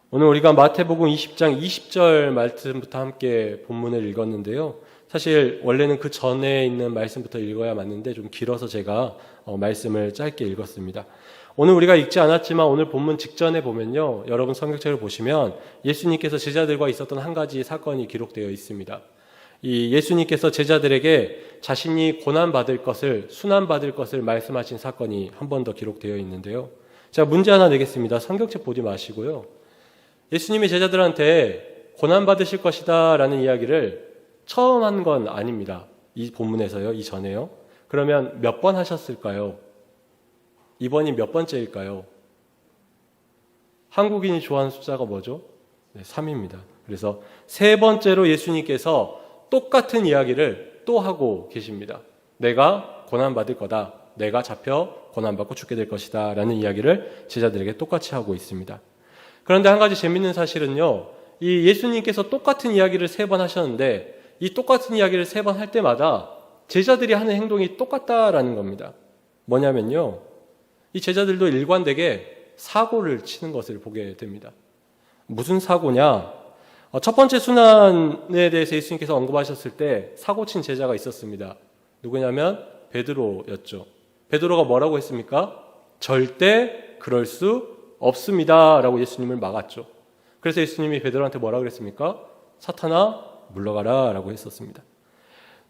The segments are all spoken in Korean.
오늘 우리가 마태복음 20장 20절 말씀부터 함께 본문을 읽었는데요. 사실 원래는 그 전에 있는 말씀부터 읽어야 맞는데 좀 길어서 제가 말씀을 짧게 읽었습니다. 오늘 우리가 읽지 않았지만 오늘 본문 직전에 보면요. 여러분 성경책을 보시면 예수님께서 제자들과 있었던 한 가지 사건이 기록되어 있습니다. 이 예수님께서 제자들에게 자신이 고난받을 것을, 순환받을 것을 말씀하신 사건이 한 번 더 기록되어 있는데요. 제가 문제 하나 내겠습니다. 성경책 보지 마시고요. 예수님이 제자들한테 고난받으실 것이다 라는 이야기를 처음 한 건 아닙니다. 이 본문에서요, 이 전에요. 그러면 몇 번 하셨을까요? 이번이 몇 번째일까요? 한국인이 좋아하는 숫자가 뭐죠? 네, 3입니다. 그래서 세 번째로 예수님께서 똑같은 이야기를 또 하고 계십니다. 내가 고난받을 거다. 내가 잡혀 고난받고 죽게 될 것이다. 라는 이야기를 제자들에게 똑같이 하고 있습니다. 그런데 한 가지 재밌는 사실은요. 이 예수님께서 똑같은 이야기를 3번 하셨는데 이 똑같은 이야기를 3번 할 때마다 제자들이 하는 행동이 똑같다라는 겁니다. 뭐냐면요. 이 제자들도 일관되게 사고를 치는 것을 보게 됩니다. 무슨 사고냐? 첫 번째 순환에 대해서 예수님께서 언급하셨을 때 사고 친 제자가 있었습니다. 누구냐면 베드로였죠. 베드로가 뭐라고 했습니까? 절대 그럴 수 없습니다 라고 예수님을 막았죠. 그래서 예수님이 베드로한테 뭐라고 그랬습니까? 사탄아 물러가라 라고 했었습니다.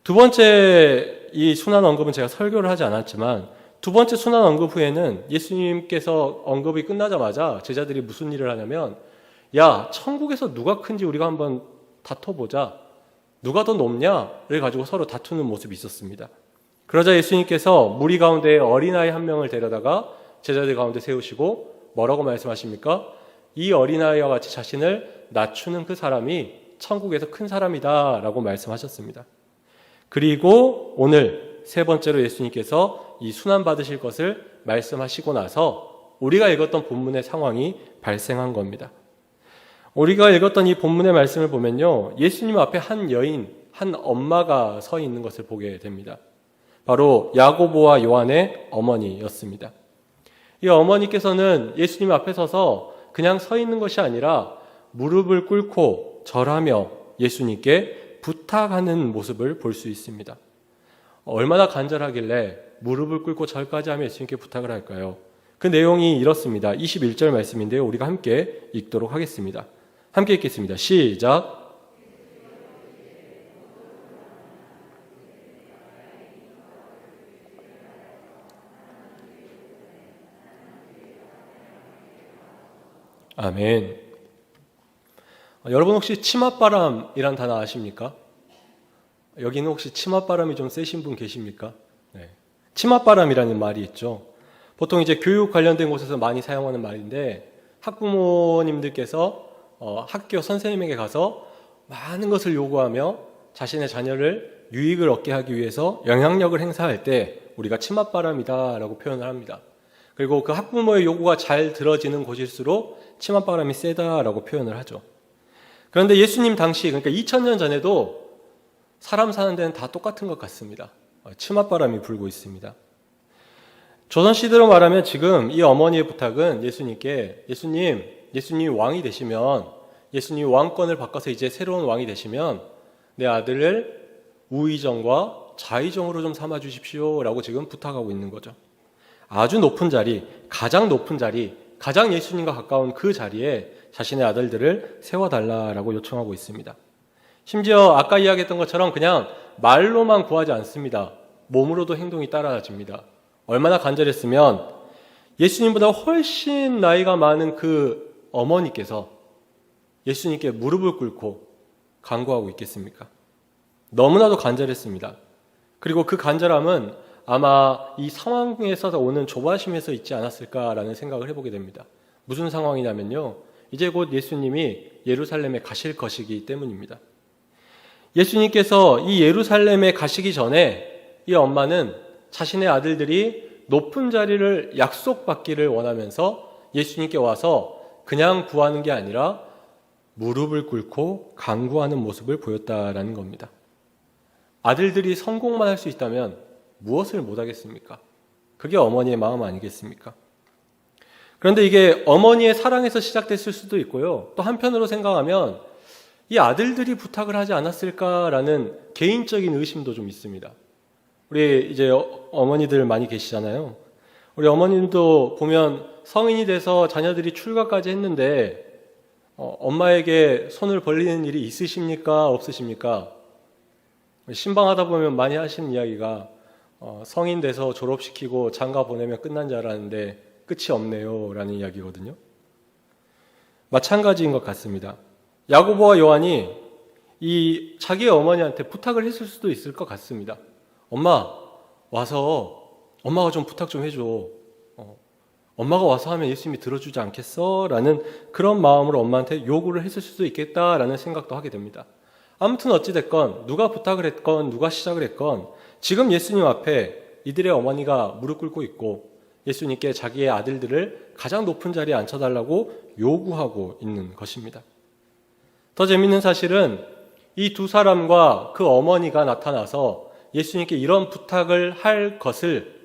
두 번째 이 순환 언급은 제가 설교를 하지 않았지만 두 번째 순환 언급 후에는 예수님께서 언급이 끝나자마자 제자들이 무슨 일을 하냐면 야, 천국에서 누가 큰지 우리가 한번 다퉈보자. 누가 더 높냐를 가지고 서로 다투는 모습이 있었습니다. 그러자 예수님께서 무리 가운데 어린아이 한 명을 데려다가 제자들 가운데 세우시고 뭐라고 말씀하십니까? 이 어린아이와 같이 자신을 낮추는 그 사람이 천국에서 큰 사람이다 라고 말씀하셨습니다. 그리고 오늘 세 번째로 예수님께서 이 순환받으실 것을 말씀하시고 나서 우리가 읽었던 본문의 상황이 발생한 겁니다. 우리가 읽었던 이 본문의 말씀을 보면요. 예수님 앞에 한 여인, 한 엄마가 서 있는 것을 보게 됩니다. 바로 야고보와 요한의 어머니였습니다. 이 어머니께서는 예수님 앞에 서서 그냥 서 있는 것이 아니라 무릎을 꿇고 절하며 예수님께 부탁하는 모습을 볼 수 있습니다. 얼마나 간절하길래 무릎을 꿇고 절까지 하며 예수님께 부탁을 할까요? 그 내용이 이렇습니다. 21절 말씀인데요. 우리가 함께 읽도록 하겠습니다. 함께 읽겠습니다. 시작. 아멘. 여러분 혹시 치맛바람이란 단어 아십니까? 여기는 혹시 치맛바람이 좀 세신 분 계십니까? 네. 치맛바람이라는 말이 있죠. 보통 이제 교육 관련된 곳에서 많이 사용하는 말인데 학부모님들께서 학교 선생님에게 가서 많은 것을 요구하며 자신의 자녀를 유익을 얻게 하기 위해서 영향력을 행사할 때 우리가 치맛바람이다 라고 표현을 합니다. 그리고 그 학부모의 요구가 잘 들어지는 곳일수록 치맛바람이 세다라고 표현을 하죠. 그런데 예수님 당시, 그러니까 2000년 전에도 사람 사는 데는 다 똑같은 것 같습니다. 치맛바람이 불고 있습니다. 조선시대로 말하면 지금 이 어머니의 부탁은 예수님께 예수님 왕이 되시면, 예수님 왕권을 바꿔서 이제 새로운 왕이 되시면 내 아들을 우의정과 좌의정으로 좀 삼아 주십시오 라고 지금 부탁하고 있는 거죠. 아주 높은 자리, 가장 높은 자리, 가장 예수님과 가까운 그 자리에 자신의 아들들을 세워달라라고 요청하고 있습니다. 심지어 아까 이야기했던 것처럼 그냥 말로만 구하지 않습니다. 몸으로도 행동이 따라집니다. 얼마나 간절했으면 예수님보다 훨씬 나이가 많은 그 어머니께서 예수님께 무릎을 꿇고 간구하고 있겠습니까? 너무나도 간절했습니다. 그리고 그 간절함은 아마 이 상황에서 오는 조바심에서 있지 않았을까라는 생각을 해보게 됩니다. 무슨 상황이냐면요. 이제 곧 예수님이 예루살렘에 가실 것이기 때문입니다. 예수님께서 이 예루살렘에 가시기 전에 이 엄마는 자신의 아들들이 높은 자리를 약속받기를 원하면서 예수님께 와서 그냥 구하는 게 아니라 무릎을 꿇고 간구하는 모습을 보였다라는 겁니다. 아들들이 성공만 할 수 있다면 무엇을 못하겠습니까? 그게 어머니의 마음 아니겠습니까? 그런데 이게 어머니의 사랑에서 시작됐을 수도 있고요. 또 한편으로 생각하면 이 아들들이 부탁을 하지 않았을까라는 개인적인 의심도 좀 있습니다. 우리 이제 어머니들 많이 계시잖아요. 우리 어머님도 보면 성인이 돼서 자녀들이 출가까지 했는데 엄마에게 손을 벌리는 일이 있으십니까? 없으십니까? 신방하다 보면 많이 하시는 이야기가 성인 돼서 졸업시키고 장가 보내면 끝난 줄 알았는데 끝이 없네요 라는 이야기거든요. 마찬가지인 것 같습니다. 야고보와 요한이 이 자기의 어머니한테 부탁을 했을 수도 있을 것 같습니다. 엄마 와서 엄마가 좀 부탁 좀 해줘. 엄마가 와서 하면 예수님이 들어주지 않겠어? 라는 그런 마음으로 엄마한테 요구를 했을 수도 있겠다라는 생각도 하게 됩니다. 아무튼 어찌됐건 누가 부탁을 했건 누가 시작을 했건 지금 예수님 앞에 이들의 어머니가 무릎 꿇고 있고 예수님께 자기의 아들들을 가장 높은 자리에 앉혀달라고 요구하고 있는 것입니다. 더 재밌는 사실은 이 두 사람과 그 어머니가 나타나서 예수님께 이런 부탁을 할 것을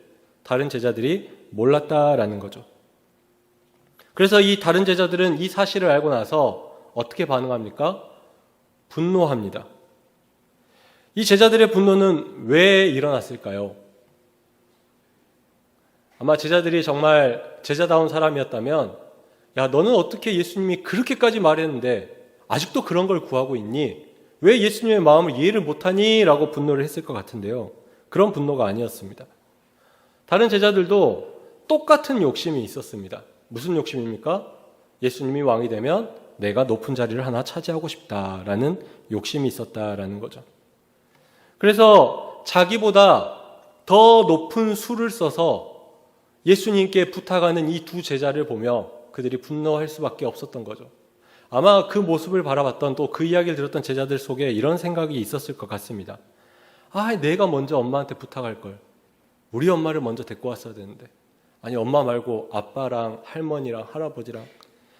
다른 제자들이 몰랐다라는 거죠. 그래서 이 다른 제자들은 이 사실을 알고 나서 어떻게 반응합니까? 분노합니다. 이 제자들의 분노는 왜 일어났을까요? 아마 제자들이 정말 제자다운 사람이었다면 야, 너는 어떻게 예수님이 그렇게까지 말했는데 아직도 그런 걸 구하고 있니? 왜 예수님의 마음을 이해를 못하니? 라고 분노를 했을 것 같은데요. 그런 분노가 아니었습니다. 다른 제자들도 똑같은 욕심이 있었습니다. 무슨 욕심입니까? 예수님이 왕이 되면 내가 높은 자리를 하나 차지하고 싶다라는 욕심이 있었다라는 거죠. 그래서 자기보다 더 높은 수를 써서 예수님께 부탁하는 이 두 제자를 보며 그들이 분노할 수밖에 없었던 거죠. 아마 그 모습을 바라봤던 또 그 이야기를 들었던 제자들 속에 이런 생각이 있었을 것 같습니다. 아, 내가 먼저 엄마한테 부탁할 걸. 우리 엄마를 먼저 데리고 왔어야 되는데. 아니, 엄마 말고 아빠랑 할머니랑 할아버지랑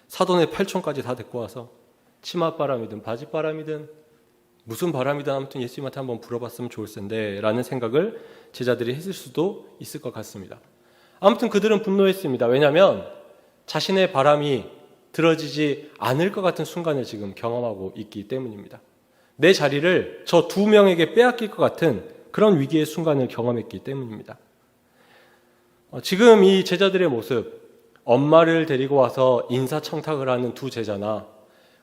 사돈의 팔촌까지 다 데리고 와서 치맛바람이든 바짓바람이든 무슨 바람이든 아무튼 예수님한테 한번 물어봤으면 좋을 텐데 라는 생각을 제자들이 했을 수도 있을 것 같습니다. 아무튼 그들은 분노했습니다. 왜냐하면 자신의 바람이 들어지지 않을 것 같은 순간을 지금 경험하고 있기 때문입니다. 내 자리를 저 두 명에게 빼앗길 것 같은 그런 위기의 순간을 경험했기 때문입니다. 지금 이 제자들의 모습, 엄마를 데리고 와서 인사청탁을 하는 두 제자나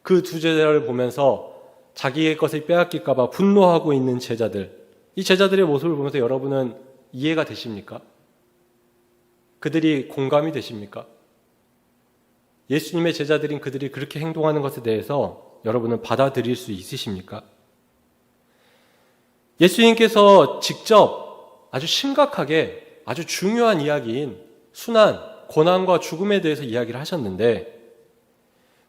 그 두 제자를 보면서 자기의 것을 빼앗길까 봐 분노하고 있는 제자들, 이 제자들의 모습을 보면서 여러분은 이해가 되십니까? 그들이 공감이 되십니까? 예수님의 제자들인 그들이 그렇게 행동하는 것에 대해서 여러분은 받아들일 수 있으십니까? 예수님께서 직접 아주 심각하게 아주 중요한 이야기인 순환, 고난과 죽음에 대해서 이야기를 하셨는데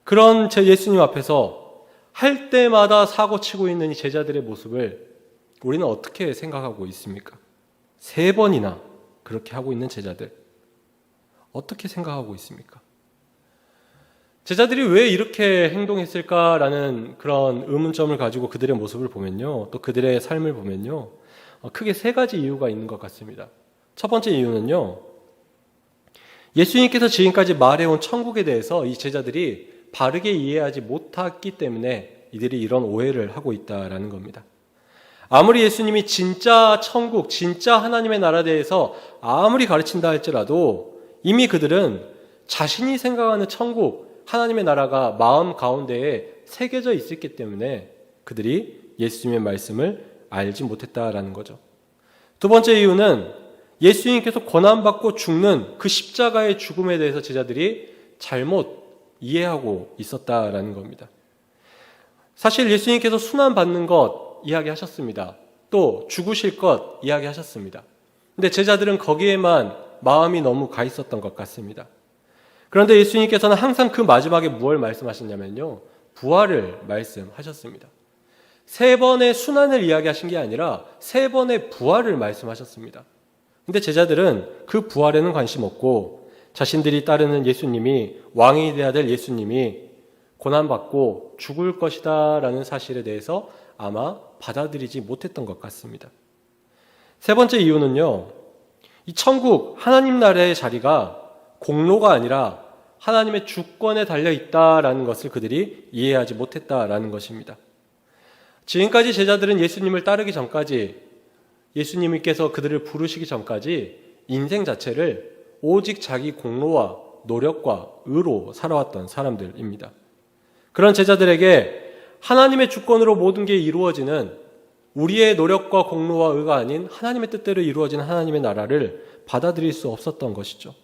그런 제 예수님 앞에서 할 때마다 사고치고 있는 이 제자들의 모습을 우리는 어떻게 생각하고 있습니까? 3번이나 그렇게 하고 있는 제자들 어떻게 생각하고 있습니까? 제자들이 왜 이렇게 행동했을까라는 그런 의문점을 가지고 그들의 모습을 보면요, 또 그들의 삶을 보면요, 크게 3가지 이유가 있는 것 같습니다. 첫 번째 이유는요, 예수님께서 지금까지 말해온 천국에 대해서 이 제자들이 바르게 이해하지 못했기 때문에 이들이 이런 오해를 하고 있다라는 겁니다. 아무리 예수님이 진짜 천국, 진짜 하나님의 나라에 대해서 아무리 가르친다 할지라도 이미 그들은 자신이 생각하는 천국, 하나님의 나라가 마음 가운데에 새겨져 있었기 때문에 그들이 예수님의 말씀을 알지 못했다라는 거죠. 두 번째 이유는 예수님께서 고난받고 죽는 그 십자가의 죽음에 대해서 제자들이 잘못 이해하고 있었다라는 겁니다. 사실 예수님께서 순환받는 것 이야기하셨습니다. 또 죽으실 것 이야기하셨습니다. 근데 제자들은 거기에만 마음이 너무 가 있었던 것 같습니다. 그런데 예수님께서는 항상 그 마지막에 무엇을 말씀하셨냐면요, 부활을 말씀하셨습니다. 3번의 순환을 이야기하신 게 아니라 3번의 부활을 말씀하셨습니다. 근데 제자들은 그 부활에는 관심 없고 자신들이 따르는 예수님이, 왕이 되어야 될 예수님이 고난받고 죽을 것이다 라는 사실에 대해서 아마 받아들이지 못했던 것 같습니다. 3번째 이유는요, 이 천국 하나님 나라의 자리가 공로가 아니라 하나님의 주권에 달려 있다라는 것을 그들이 이해하지 못했다라는 것입니다. 지금까지 제자들은 예수님을 따르기 전까지, 예수님께서 그들을 부르시기 전까지 인생 자체를 오직 자기 공로와 노력과 의로 살아왔던 사람들입니다. 그런 제자들에게 하나님의 주권으로 모든 게 이루어지는, 우리의 노력과 공로와 의가 아닌 하나님의 뜻대로 이루어지는 하나님의 나라를 받아들일 수 없었던 것이죠.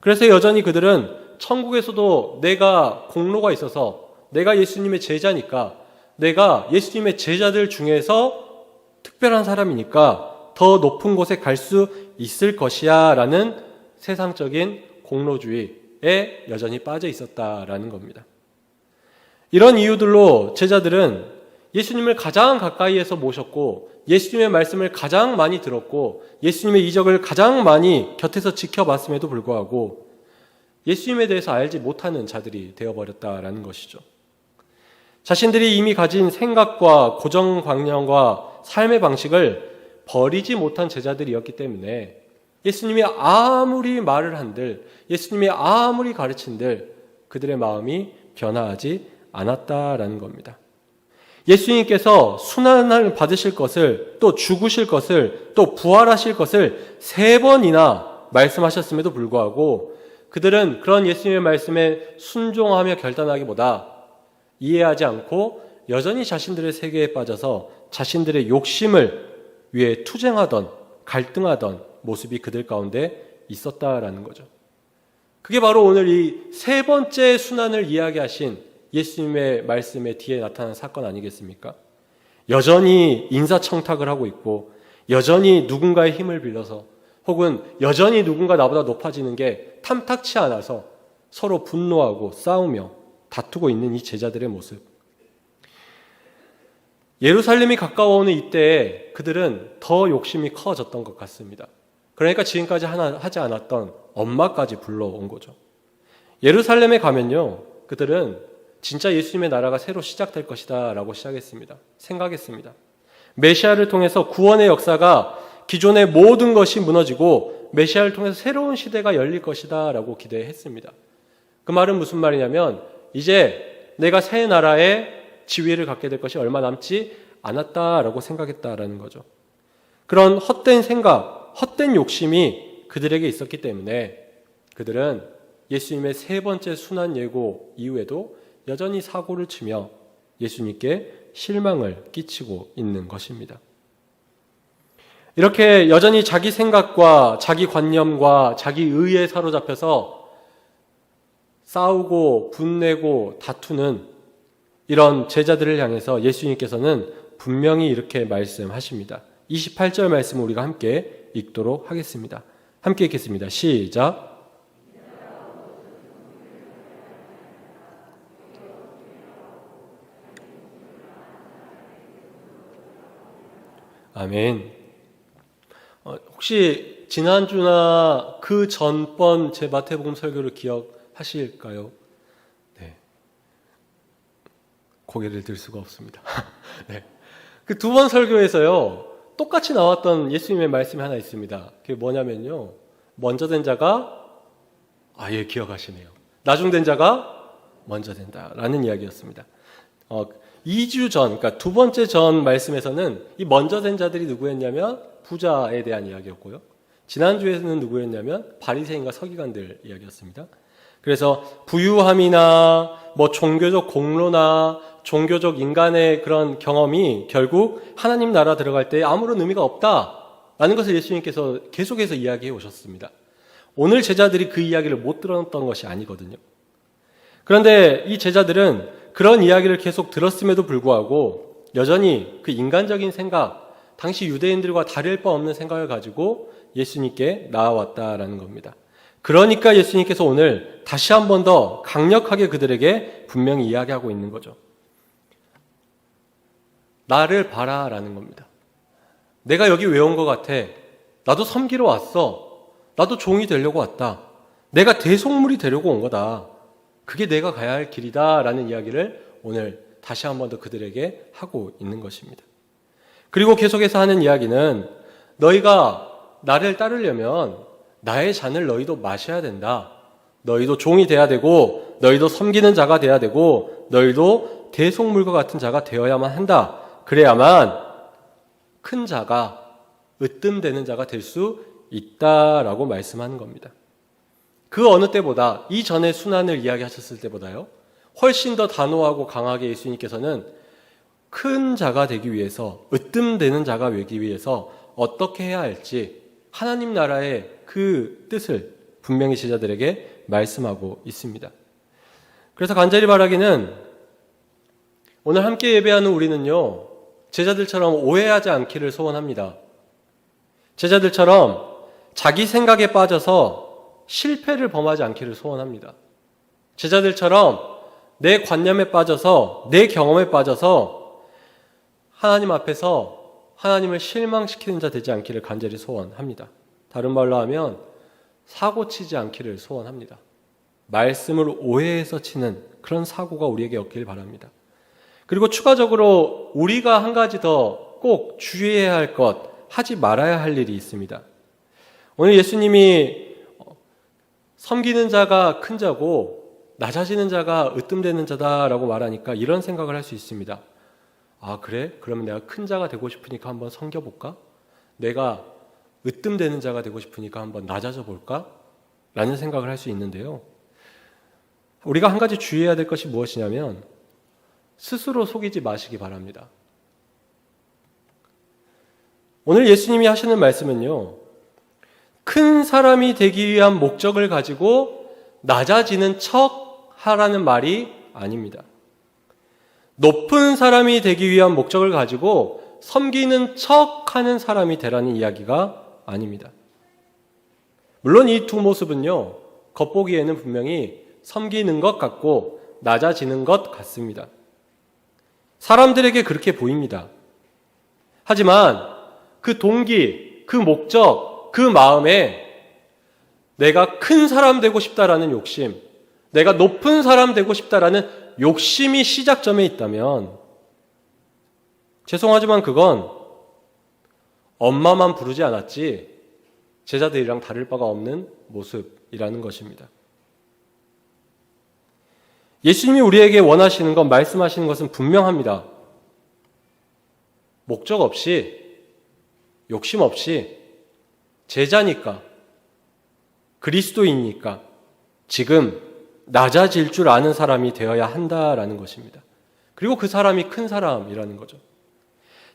그래서 여전히 그들은 천국에서도 내가 공로가 있어서, 내가 예수님의 제자니까, 내가 예수님의 제자들 중에서 특별한 사람이니까 더 높은 곳에 갈 수 있을 것이야 라는 세상적인 공로주의에 여전히 빠져 있었다라는 겁니다. 이런 이유들로 제자들은 예수님을 가장 가까이에서 모셨고, 예수님의 말씀을 가장 많이 들었고, 예수님의 이적을 가장 많이 곁에서 지켜봤음에도 불구하고 예수님에 대해서 알지 못하는 자들이 되어버렸다라는 것이죠. 자신들이 이미 가진 생각과 고정관념과 삶의 방식을 버리지 못한 제자들이었기 때문에 예수님이 아무리 말을 한들, 예수님이 아무리 가르친들 그들의 마음이 변화하지 않았다라는 겁니다. 예수님께서 순환을 받으실 것을, 또 죽으실 것을, 또 부활하실 것을 3번이나 말씀하셨음에도 불구하고 그들은 그런 예수님의 말씀에 순종하며 결단하기보다 이해하지 않고 여전히 자신들의 세계에 빠져서 자신들의 욕심을 위해 투쟁하던, 갈등하던 모습이 그들 가운데 있었다라는 거죠. 그게 바로 오늘 이 3번째 순환을 이야기하신 예수님의 말씀의 뒤에 나타난 사건 아니겠습니까? 여전히 인사청탁을 하고 있고, 여전히 누군가의 힘을 빌려서, 혹은 여전히 누군가 나보다 높아지는 게 탐탁치 않아서 서로 분노하고 싸우며 다투고 있는 이 제자들의 모습. 예루살렘이 가까워오는 이때에 그들은 더 욕심이 커졌던 것 같습니다. 그러니까 지금까지 하지 않았던 엄마까지 불러온 거죠. 예루살렘에 가면요, 그들은 진짜 예수님의 나라가 새로 시작될 것이다 라고 생각했습니다. 메시아를 통해서 구원의 역사가, 기존의 모든 것이 무너지고 메시아를 통해서 새로운 시대가 열릴 것이다 라고 기대했습니다. 그 말은 무슨 말이냐면, 이제 내가 새 나라의 지위를 갖게 될 것이 얼마 남지 않았다라고 생각했다라는 거죠. 그런 헛된 생각, 헛된 욕심이 그들에게 있었기 때문에 그들은 예수님의 3번째 순환 예고 이후에도 여전히 사고를 치며 예수님께 실망을 끼치고 있는 것입니다. 이렇게 여전히 자기 생각과 자기 관념과 자기 의에 사로잡혀서 싸우고 분내고 다투는 이런 제자들을 향해서 예수님께서는 분명히 이렇게 말씀하십니다. 28절 말씀을 우리가 함께 읽도록 하겠습니다. 함께 읽겠습니다. 시작. 아멘. 혹시 지난주나 그 전번 제 마태복음 설교를 기억하실까요? 네. 고개를 들 수가 없습니다. 네. 그 2번 설교에서요, 똑같이 나왔던 예수님의 말씀이 하나 있습니다. 그게 뭐냐면요, 먼저 된 자가, 기억하시네요. 나중된 자가 먼저 된다라는 이야기였습니다. 2주 전, 그러니까 2번째 전 말씀에서는 이 먼저 된 자들이 누구였냐면 부자에 대한 이야기였고요. 지난주에는 누구였냐면 바리새인과 서기관들 이야기였습니다. 그래서 부유함이나 종교적 공로나 종교적 인간의 그런 경험이 결국 하나님 나라 들어갈 때 아무런 의미가 없다라는 것을 예수님께서 계속해서 이야기해 오셨습니다. 오늘 제자들이 그 이야기를 못 들었던 것이 아니거든요. 그런데 이 제자들은 그런 이야기를 계속 들었음에도 불구하고 여전히 그 인간적인 생각, 당시 유대인들과 다를 바 없는 생각을 가지고 예수님께 나아왔다라는 겁니다. 그러니까 예수님께서 오늘 다시 한 번 더 강력하게 그들에게 분명히 이야기하고 있는 거죠. 나를 봐라라는 겁니다. 내가 여기 왜 온 것 같아? 나도 섬기러 왔어. 나도 종이 되려고 왔다. 내가 대속물이 되려고 온 거다. 그게 내가 가야 할 길이다 라는 이야기를 오늘 다시 한 번 더 그들에게 하고 있는 것입니다. 그리고 계속해서 하는 이야기는 너희가 나를 따르려면 나의 잔을 너희도 마셔야 된다. 너희도 종이 돼야 되고 너희도 섬기는 자가 돼야 되고 너희도 대속물과 같은 자가 되어야만 한다. 그래야만 큰 자가 으뜸되는 자가 될 수 있다라고 말씀하는 겁니다. 그 어느 때보다 이전의 순환을 이야기하셨을 때보다요 훨씬 더 단호하고 강하게 예수님께서는 큰 자가 되기 위해서 으뜸되는 자가 되기 위해서 어떻게 해야 할지 하나님 나라의 그 뜻을 분명히 제자들에게 말씀하고 있습니다. 그래서 간절히 바라기는 오늘 함께 예배하는 우리는요 제자들처럼 오해하지 않기를 소원합니다. 제자들처럼 자기 생각에 빠져서 실패를 범하지 않기를 소원합니다. 제자들처럼 내 관념에 빠져서 내 경험에 빠져서 하나님 앞에서 하나님을 실망시키는 자 되지 않기를 간절히 소원합니다. 다른 말로 하면 사고치지 않기를 소원합니다. 말씀을 오해해서 치는 그런 사고가 우리에게 없길 바랍니다. 그리고 추가적으로 우리가 한 가지 더 꼭 주의해야 할 것, 하지 말아야 할 일이 있습니다. 오늘 예수님이 섬기는 자가 큰 자고 낮아지는 자가 으뜸되는 자다라고 말하니까 이런 생각을 할 수 있습니다. 아 그래? 그러면 내가 큰 자가 되고 싶으니까 한번 섬겨볼까? 내가 으뜸되는 자가 되고 싶으니까 한번 낮아져 볼까? 라는 생각을 할 수 있는데요. 우리가 한 가지 주의해야 될 것이 무엇이냐면 스스로 속이지 마시기 바랍니다. 오늘 예수님이 하시는 말씀은요. 큰 사람이 되기 위한 목적을 가지고 낮아지는 척 하라는 말이 아닙니다. 높은 사람이 되기 위한 목적을 가지고 섬기는 척 하는 사람이 되라는 이야기가 아닙니다. 물론 이 두 모습은요, 겉보기에는 분명히 섬기는 것 같고 낮아지는 것 같습니다. 사람들에게 그렇게 보입니다. 하지만 그 동기, 그 목적, 그 마음에 내가 큰 사람 되고 싶다라는 욕심, 내가 높은 사람 되고 싶다라는 욕심이 시작점에 있다면 죄송하지만 그건 엄마만 부르지 않았지 제자들이랑 다를 바가 없는 모습이라는 것입니다. 예수님이 우리에게 원하시는 것, 말씀하시는 것은 분명합니다. 목적 없이, 욕심 없이 제자니까, 그리스도인이니까 지금 낮아질 줄 아는 사람이 되어야 한다라는 것입니다. 그리고 그 사람이 큰 사람이라는 거죠.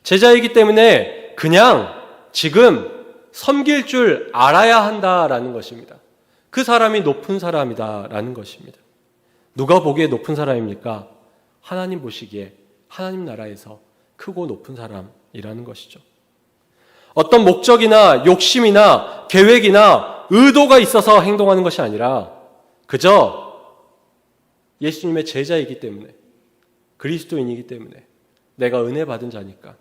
제자이기 때문에 그냥 지금 섬길 줄 알아야 한다라는 것입니다. 그 사람이 높은 사람이다라는 것입니다. 누가 보기에 높은 사람입니까? 하나님 보시기에 하나님 나라에서 크고 높은 사람이라는 것이죠. 어떤 목적이나 욕심이나 계획이나 의도가 있어서 행동하는 것이 아니라 그저 예수님의 제자이기 때문에, 그리스도인이기 때문에, 내가 은혜 받은 자니까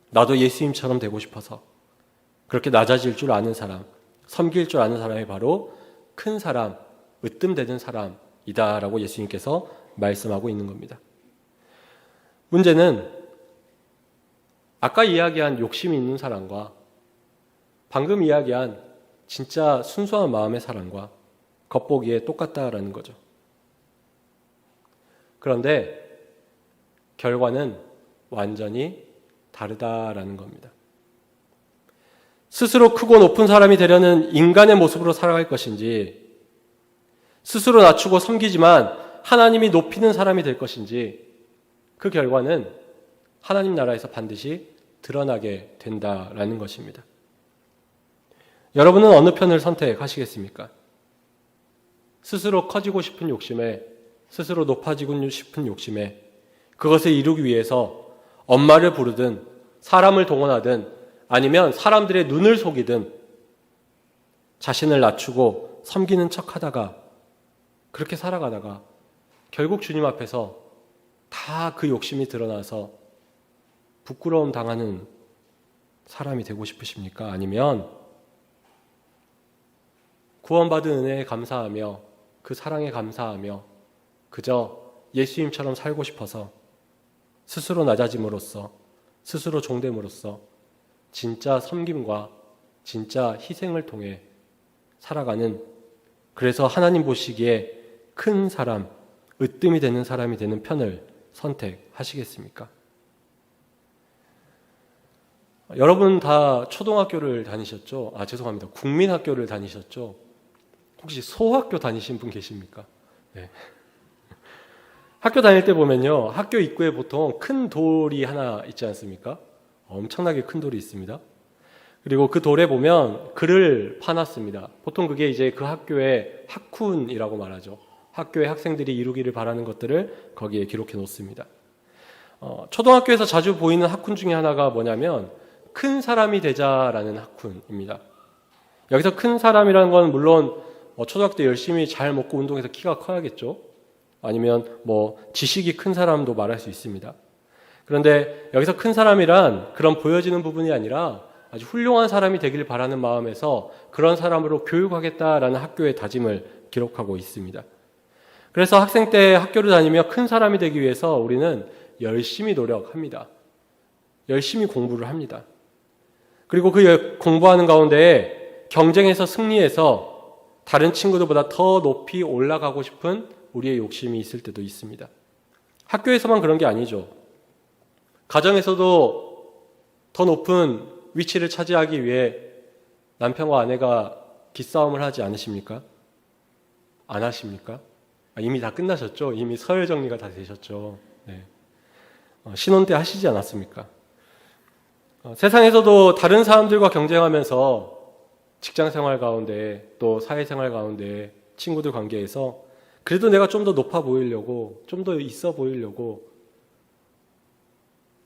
나도 예수님처럼 되고 싶어서 그렇게 낮아질 줄 아는 사람, 섬길 줄 아는 사람이 바로 큰 사람, 으뜸되는 사람이다라고 예수님께서 말씀하고 있는 겁니다. 문제는 아까 이야기한 욕심이 있는 사람과 방금 이야기한 진짜 순수한 마음의 사람과 겉보기에 똑같다라는 거죠. 그런데 결과는 완전히 다르다라는 겁니다. 스스로 크고 높은 사람이 되려는 인간의 모습으로 살아갈 것인지, 스스로 낮추고 섬기지만 하나님이 높이는 사람이 될 것인지, 그 결과는 하나님 나라에서 반드시 드러나게 된다라는 것입니다. 여러분은 어느 편을 선택하시겠습니까? 스스로 커지고 싶은 욕심에, 스스로 높아지고 싶은 욕심에 그것을 이루기 위해서 엄마를 부르든 사람을 동원하든 아니면 사람들의 눈을 속이든 자신을 낮추고 섬기는 척하다가 그렇게 살아가다가 결국 주님 앞에서 다 그 욕심이 드러나서 부끄러움 당하는 사람이 되고 싶으십니까? 아니면 구원받은 은혜에 감사하며 그 사랑에 감사하며 그저 예수님처럼 살고 싶어서 스스로 낮아짐으로써, 스스로 종됨으로써 진짜 섬김과 진짜 희생을 통해 살아가는 그래서 하나님 보시기에 큰 사람, 으뜸이 되는 사람이 되는 편을 선택하시겠습니까? 여러분 다 초등학교를 다니셨죠? 죄송합니다. 국민학교를 다니셨죠? 혹시 소학교 다니신 분 계십니까? 네. 학교 다닐 때 보면요, 학교 입구에 보통 큰 돌이 하나 있지 않습니까? 엄청나게 큰 돌이 있습니다. 그리고 그 돌에 보면 글을 파놨습니다. 보통 그게 이제 그 학교의 학훈이라고 말하죠. 학교의 학생들이 이루기를 바라는 것들을 거기에 기록해 놓습니다. 초등학교에서 자주 보이는 학훈 중에 하나가 뭐냐면 큰 사람이 되자라는 학훈입니다. 여기서 큰 사람이라는 건 물론 초등학교 때 열심히 잘 먹고 운동해서 키가 커야겠죠. 아니면 지식이 큰 사람도 말할 수 있습니다. 그런데 여기서 큰 사람이란 그런 보여지는 부분이 아니라 아주 훌륭한 사람이 되길 바라는 마음에서 그런 사람으로 교육하겠다라는 학교의 다짐을 기록하고 있습니다. 그래서 학생 때 학교를 다니며 큰 사람이 되기 위해서 우리는 열심히 노력합니다. 열심히 공부를 합니다. 그리고 그 공부하는 가운데 경쟁에서 승리해서 다른 친구들보다 더 높이 올라가고 싶은 우리의 욕심이 있을 때도 있습니다. 학교에서만 그런 게 아니죠. 가정에서도 더 높은 위치를 차지하기 위해 남편과 아내가 기싸움을 하지 않으십니까? 안 하십니까? 이미 다 끝나셨죠? 이미 서열 정리가 다 되셨죠? 네. 신혼 때 하시지 않았습니까? 세상에서도 다른 사람들과 경쟁하면서 직장생활 가운데 또 사회생활 가운데 친구들 관계에서 그래도 내가 좀 더 높아 보이려고 좀 더 있어 보이려고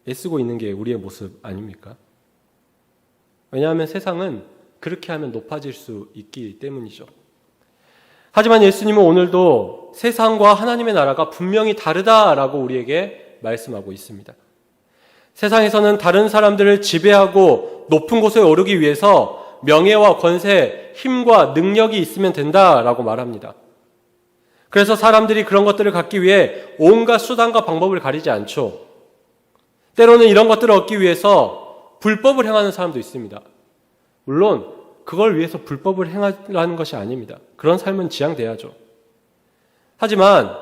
애쓰고 있는 게 우리의 모습 아닙니까? 왜냐하면 세상은 그렇게 하면 높아질 수 있기 때문이죠. 하지만 예수님은 오늘도 세상과 하나님의 나라가 분명히 다르다라고 우리에게 말씀하고 있습니다. 세상에서는 다른 사람들을 지배하고 높은 곳에 오르기 위해서 명예와 권세, 힘과 능력이 있으면 된다라고 말합니다. 그래서 사람들이 그런 것들을 갖기 위해 온갖 수단과 방법을 가리지 않죠. 때로는 이런 것들을 얻기 위해서 불법을 행하는 사람도 있습니다. 물론 그걸 위해서 불법을 행하라는 것이 아닙니다. 그런 삶은 지양돼야죠. 하지만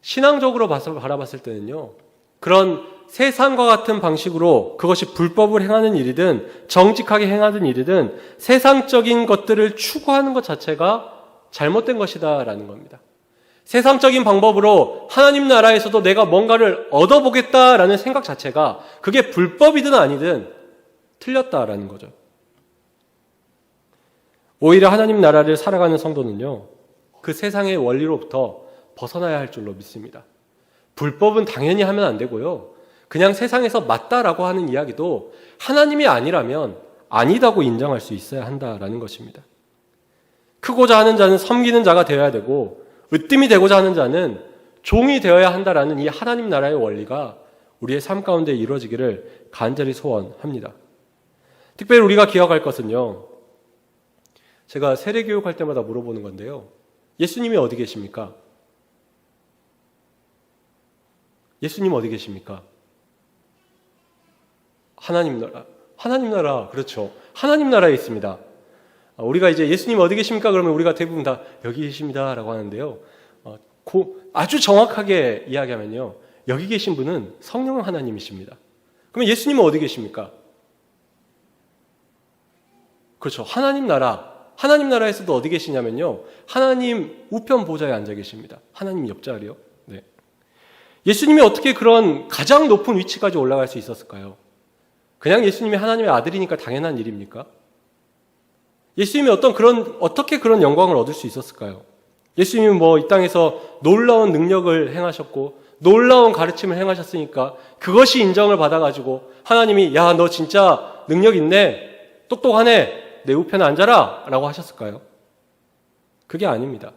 신앙적으로 바라봤을 때는요, 그런 세상과 같은 방식으로 그것이 불법을 행하는 일이든 정직하게 행하는 일이든 세상적인 것들을 추구하는 것 자체가 잘못된 것이다라는 겁니다. 세상적인 방법으로 하나님 나라에서도 내가 뭔가를 얻어보겠다라는 생각 자체가 그게 불법이든 아니든 틀렸다라는 거죠. 오히려 하나님 나라를 살아가는 성도는요, 그 세상의 원리로부터 벗어나야 할 줄로 믿습니다. 불법은 당연히 하면 안 되고요. 그냥 세상에서 맞다라고 하는 이야기도 하나님이 아니라면 아니다고 인정할 수 있어야 한다라는 것입니다. 크고자 하는 자는 섬기는 자가 되어야 되고 으뜸이 되고자 하는 자는 종이 되어야 한다라는 이 하나님 나라의 원리가 우리의 삶 가운데 이루어지기를 간절히 소원합니다. 특별히 우리가 기억할 것은요, 제가 세례교육할 때마다 물어보는 건데요, 예수님이 어디 계십니까? 예수님 어디 계십니까? 하나님 나라, 그렇죠. 하나님 나라에 있습니다. 우리가 이제 예수님 어디 계십니까? 그러면 우리가 대부분 다 여기 계십니다 라고 하는데요, 아주 정확하게 이야기하면요, 여기 계신 분은 성령 하나님이십니다. 그러면 예수님은 어디 계십니까? 그렇죠. 하나님 나라에서도 어디 계시냐면요, 하나님 우편 보좌에 앉아 계십니다. 하나님 옆자리요. 네. 예수님이 어떻게 그런 가장 높은 위치까지 올라갈 수 있었을까요? 그냥 예수님이 하나님의 아들이니까 당연한 일입니까? 예수님이 어떻게 그런 영광을 얻을 수 있었을까요? 예수님은 이 땅에서 놀라운 능력을 행하셨고 놀라운 가르침을 행하셨으니까 그것이 인정을 받아가지고 하나님이 야, 너 진짜 능력 있네, 똑똑하네, 내 우편에 앉아라 라고 하셨을까요? 그게 아닙니다.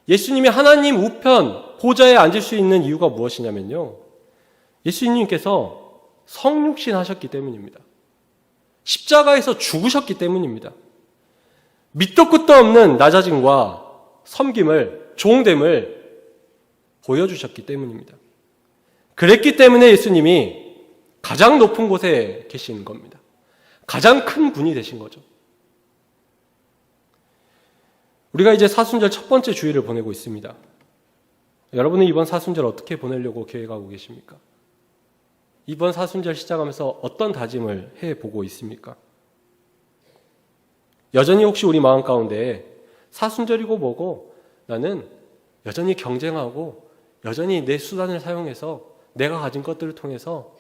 예수님이 하나님 우편 보좌에 앉을 수 있는 이유가 무엇이냐면요, 예수님께서 성육신 하셨기 때문입니다. 십자가에서 죽으셨기 때문입니다. 밑도 끝도 없는 낮아짐과 섬김을, 종됨을 보여주셨기 때문입니다. 그랬기 때문에 예수님이 가장 높은 곳에 계신 겁니다. 가장 큰 분이 되신 거죠. 우리가 이제 사순절 첫 번째 주일을 보내고 있습니다. 여러분은 이번 사순절 어떻게 보내려고 계획하고 계십니까? 이번 사순절 시작하면서 어떤 다짐을 해보고 있습니까? 여전히 혹시 우리 마음 가운데 사순절이고 뭐고 나는 여전히 경쟁하고 여전히 내 수단을 사용해서 내가 가진 것들을 통해서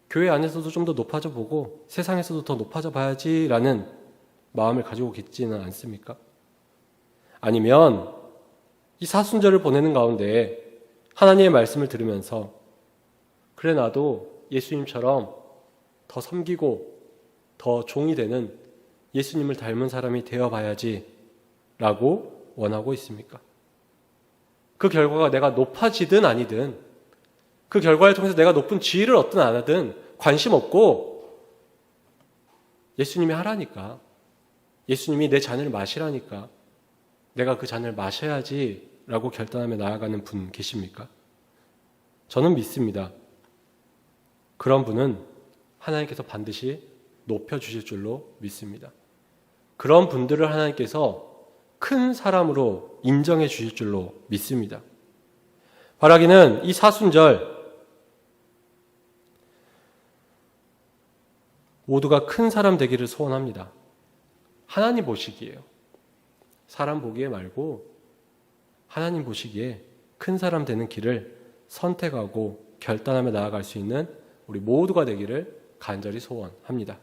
교회 안에서도 좀 더 높아져 보고 세상에서도 더 높아져 봐야지라는 마음을 가지고 계시지는 않습니까? 아니면 이 사순절을 보내는 가운데 하나님의 말씀을 들으면서 그래 나도 예수님처럼 더 섬기고 더 종이 되는 예수님을 닮은 사람이 되어봐야지 라고 원하고 있습니까? 그 결과가 내가 높아지든 아니든 그 결과를 통해서 내가 높은 지위를 얻든 안 하든 관심 없고 예수님이 하라니까 예수님이 내 잔을 마시라니까 내가 그 잔을 마셔야지 라고 결단하며 나아가는 분 계십니까? 저는 믿습니다. 그런 분은 하나님께서 반드시 높여주실 줄로 믿습니다. 그런 분들을 하나님께서 큰 사람으로 인정해 주실 줄로 믿습니다. 바라기는 이 사순절 모두가 큰 사람 되기를 소원합니다. 하나님 보시기에요. 사람 보기에 말고 하나님 보시기에 큰 사람 되는 길을 선택하고 결단하며 나아갈 수 있는 우리 모두가 되기를 간절히 소원합니다.